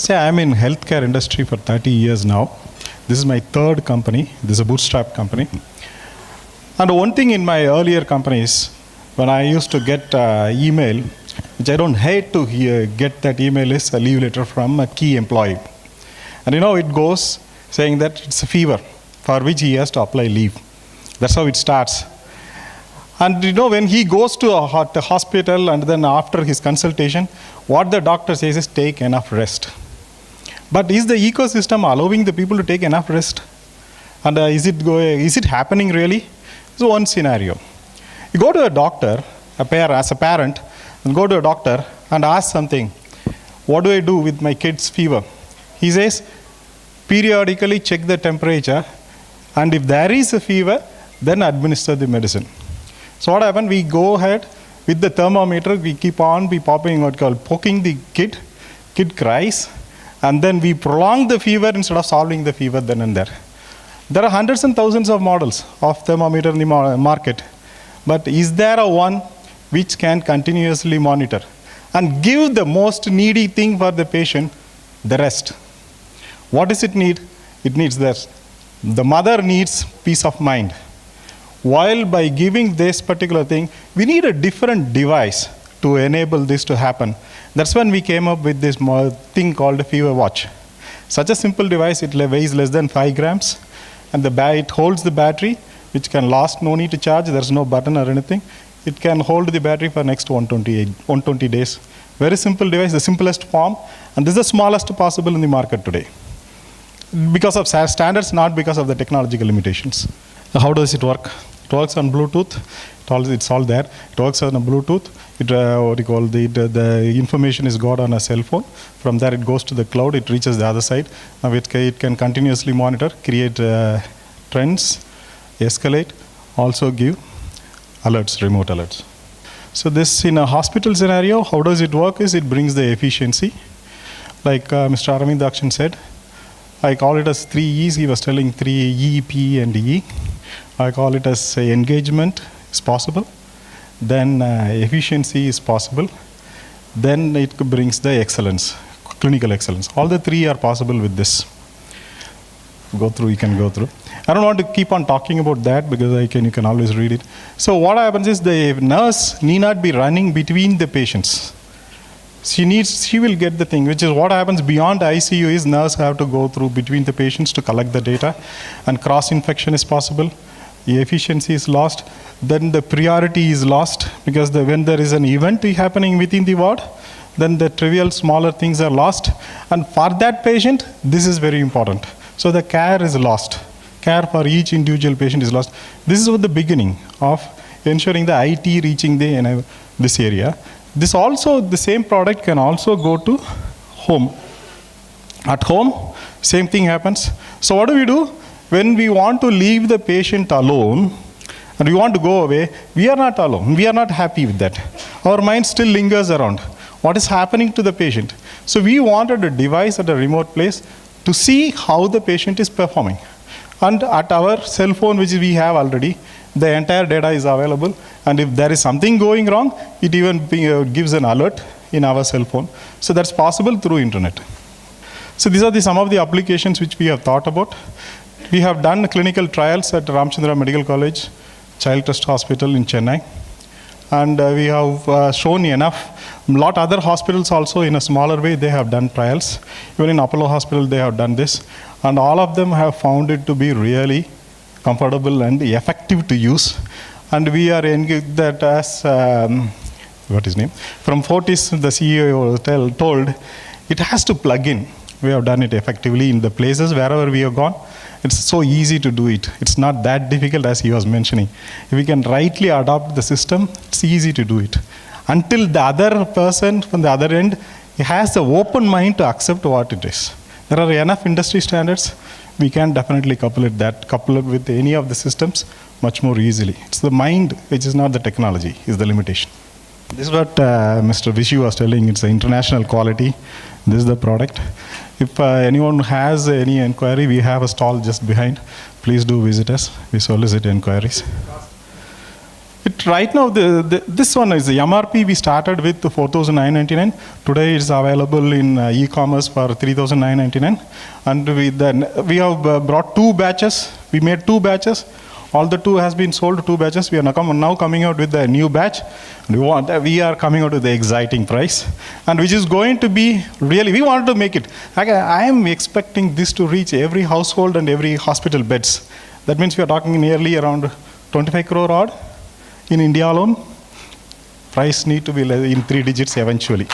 See, I'm in healthcare industry for 30 years now. This is my third company. This is a bootstrap company. And one thing in my earlier companies, when I used to get email, which I don't hate to get that email, is a leave letter from a key employee. And it goes saying that it's a fever for which he has to apply leave. That's how it starts. And when he goes to a hospital and then after his consultation, what the doctor says is take enough rest. But is the ecosystem allowing the people to take enough rest? And is it happening really? So one scenario. You go to a doctor, as a parent, and go to a doctor and ask something. What do I do with my kid's fever? He says, periodically check the temperature, and if there is a fever, then administer the medicine. So what happens? We go ahead with the thermometer, we keep on poking the kid cries, and then we prolong the fever instead of solving the fever then and there. There are hundreds and thousands of models of thermometer in the market, but is there a one which can continuously monitor and give the most needy thing for the patient, the rest? What does it need? It needs this. The mother needs peace of mind. While by giving this particular thing, we need a different device to enable this to happen. That's when we came up with this thing called a fever watch. Such a simple device, it weighs less than 5 grams, and it holds the battery, which can last, no need to charge, there's no button or anything. It can hold the battery for next 120 days. Very simple device, the simplest form, and this is the smallest possible in the market today. Because of standards, not because of the technological limitations. How does it work? It works on Bluetooth. It's all there. It works on a Bluetooth. The information is got on a cell phone. From there, it goes to the cloud. It reaches the other side. Now it can continuously monitor, create trends, escalate, also give alerts, remote alerts. So this in a hospital scenario, how does it work? Is it brings the efficiency, like Mr. Aravind Dakshin said. I call it as 3 E's. He was telling 3 E, P, and E. I call it as engagement is possible. Then efficiency is possible. Then it brings the excellence, clinical excellence. All the 3 are possible with this. You can go through. I don't want to keep on talking about that because you can always read it. So what happens is the nurse need not be running between the patients. She will get the thing, which is what happens beyond ICU is nurse have to go through between the patients to collect the data, and cross-infection is possible. The efficiency is lost. Then the priority is lost because when there is an event happening within the ward, then the trivial smaller things are lost. And for that patient, this is very important. So the care is lost. Care for each individual patient is lost. This is the beginning of ensuring the IT reaching this area. This also, the same product can also go to home. At home, same thing happens. So what do? When we want to leave the patient alone and we want to go away, we are not alone. We are not happy with that. Our mind still lingers around. What is happening to the patient? So we wanted a device at a remote place to see how the patient is performing. And at our cell phone, which we have already, the entire data is available, and if there is something going wrong, it even gives an alert in our cell phone. So that's possible through internet. So these are some of the applications which we have thought about. We have done clinical trials at Ramchandra Medical College, Child Trust Hospital in Chennai, and we have shown enough. A lot other hospitals also in a smaller way, they have done trials. Even in Apollo Hospital, they have done this, and all of them have found it to be really comfortable and effective to use. And we are engaged that as, from Fortis, the CEO told, it has to plug in. We have done it effectively in the places wherever we have gone. It's so easy to do it. It's not that difficult as he was mentioning. If we can rightly adopt the system, it's easy to do it. Until the other person from the other end, he has the open mind to accept what it is. There are enough industry standards. We can definitely couple it with any of the systems much more easily. It's the mind, which is not the technology, is the limitation. This is what Mr. Vishu was telling. It's an international quality. This is the product. If anyone has any inquiry, we have a stall just behind. Please do visit us. We solicit inquiries. Right now, this one is the MRP we started with 4,999. Today it's available in e-commerce for 3,999. And we have brought 2 batches. We made 2 batches. All the 2 has been sold, 2 batches. We are now coming out with the new batch. We are coming out with the exciting price, and which is going to be really, we wanted to make it. I am expecting this to reach every household and every hospital beds. That means we are talking nearly around 25 crore odd in India alone. Price need to be in 3 digits eventually.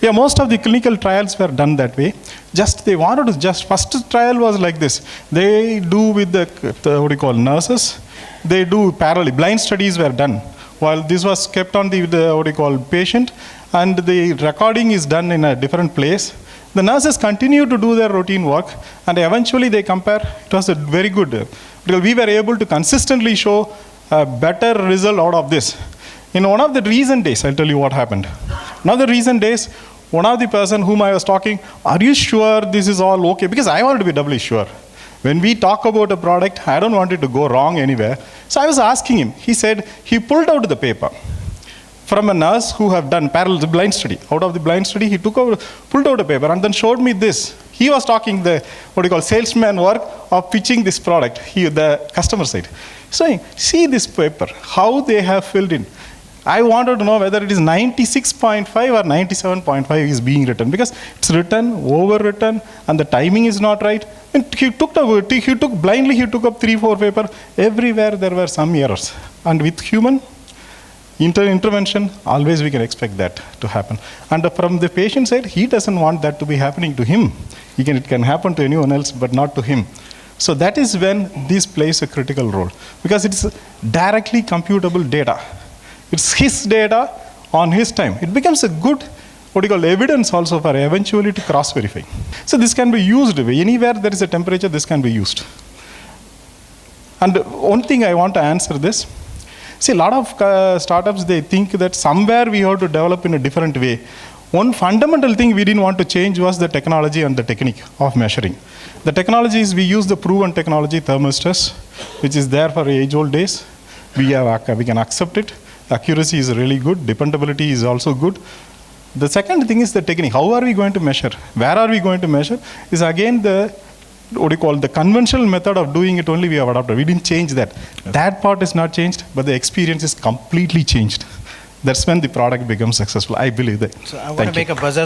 Yeah, most of the clinical trials were done that way. They wanted to first trial was like this. They do with the nurses. They do parallel, blind studies were done. While this was kept on the patient, and the recording is done in a different place. The nurses continue to do their routine work, and eventually they compare. It was a very good, because we were able to consistently show a better result out of this. In one of the recent days, I'll tell you what happened. One of the recent days, one of the person whom I was talking, are you sure this is all okay? Because I wanted to be doubly sure. When we talk about a product, I don't want it to go wrong anywhere. So I was asking him. He said he pulled out the paper from a nurse who have done parallel the blind study. Out of the blind study, he pulled out a paper and then showed me this. He was talking the salesman work of pitching this product. The customer side, saying, see this paper, how they have filled in. I wanted to know whether it is 96.5 or 97.5 is being written, because it's written, overwritten, and the timing is not right. And he took blindly up 3-4 paper. Everywhere there were some errors. And with human intervention, always we can expect that to happen. And from the patient side, he doesn't want that to be happening to him. It can happen to anyone else, but not to him. So that is when this plays a critical role, because it's directly computable data. It's his data on his time. It becomes a good evidence also for eventually to cross-verify. So this can be used anywhere there is a temperature. This can be used. And one thing I want to answer this. See, a lot of startups, they think that somewhere we have to develop in a different way. One fundamental thing we didn't want to change was the technology and the technique of measuring. The technology is we use the proven technology, thermostats, which is there for age-old days. We can accept it. Accuracy is really good. Dependability is also good. The second thing is the technique. How are we going to measure? Where are we going to measure? Is again the conventional method of doing it only we have adopted. We didn't change that. Yes. That part is not changed, but the experience is completely changed. That's when the product becomes successful. I believe that. So I want to make a buzzer.